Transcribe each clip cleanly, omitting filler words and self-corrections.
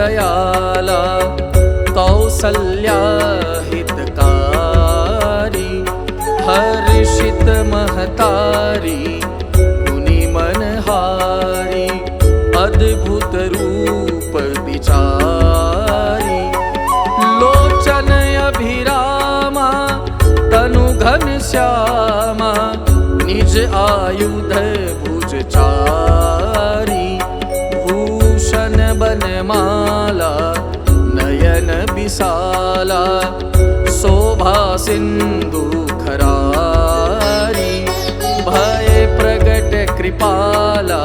दयाला कौसल्या हितकारी हर्षित महतारी मुनि मनहारी अद्भुत रूप विचारी लोचन अभिरामा तनु घन श्यामा निज आयुध भुज चारी भूषण बनमाला नयन विशाला शोभा सिंधु खरारी भय प्रगट कृपाला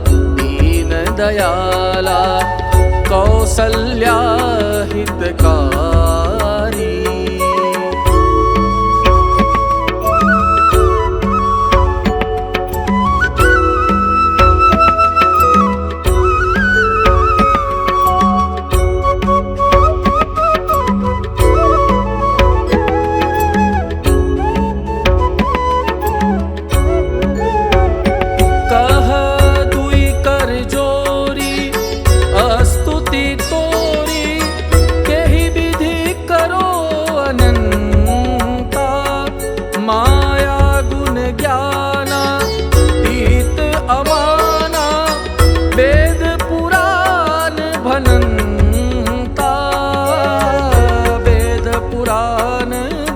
दीन दयाला कौसल्या हितकारी।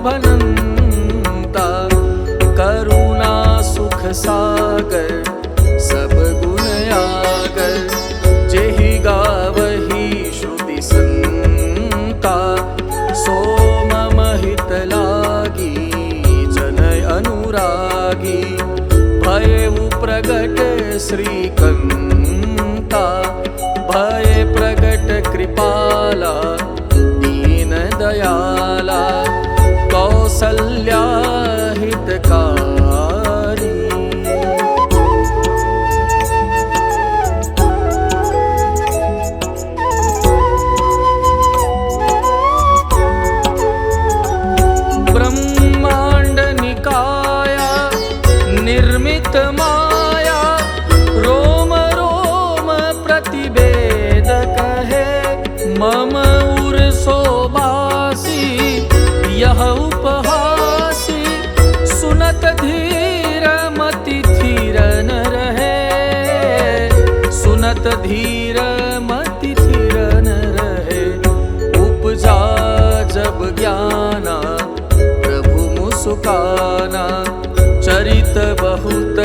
भनंता करुणा सुख सागर सब गुण आगर जेहि गावहि श्रुति संता सोम महित लागी जनय अनुरागी भयउ प्रगट श्रीकंता भय प्रगट कृपाला दीन दयाला कौसल्या हितकारी। ब्रह्मांड निकाया निर्मित माया रोम रोम प्रतिवेद कहे मम उर शोभासी यह उपहासी सुनत धीर मति धीर न रहे सुनत धीर मति धीर न रहे उपजा जब ज्ञाना प्रभु मुस्काना चरित बहुत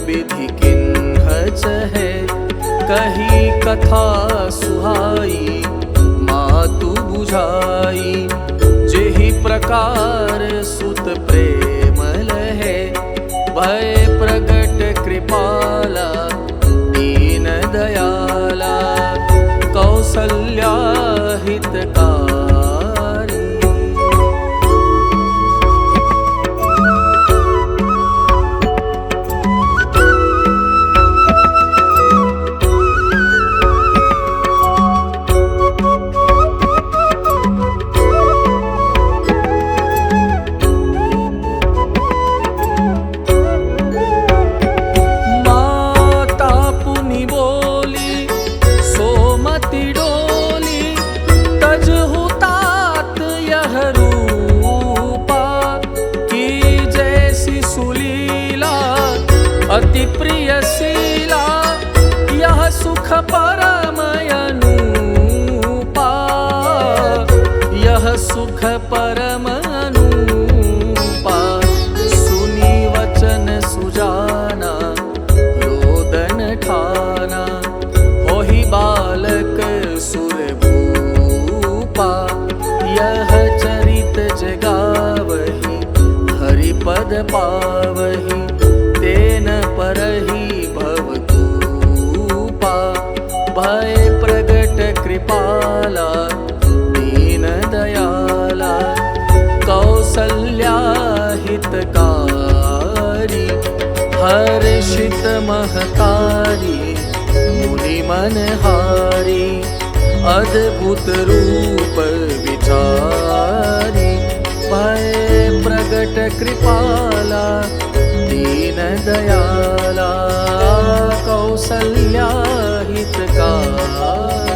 विधि किन्ह चहे कही कथा सुहाई मातु बुझाई जेहि प्रकार सुत प्रेम लहे भय प्रगट कृपाला दीन दयाला कौसल्या हितकारी। अति प्रियशीला यह सुख परम अनुपा यह सुख परम अनुपा सुनी वचन सुजाना रोदन ठाना होहि बालक सुर भूपा यह चरित जगावहि हरिपद पावहि तेन परहि भवतूपा भय प्रगट कृपाला दीन दयाला कौसल्या हितकारी हर्षित महतारी मुनि मनहारी अद्भुत रूप विचारी भय प्रगट कृपाला दीन दयाला कौसल्या हितकारी।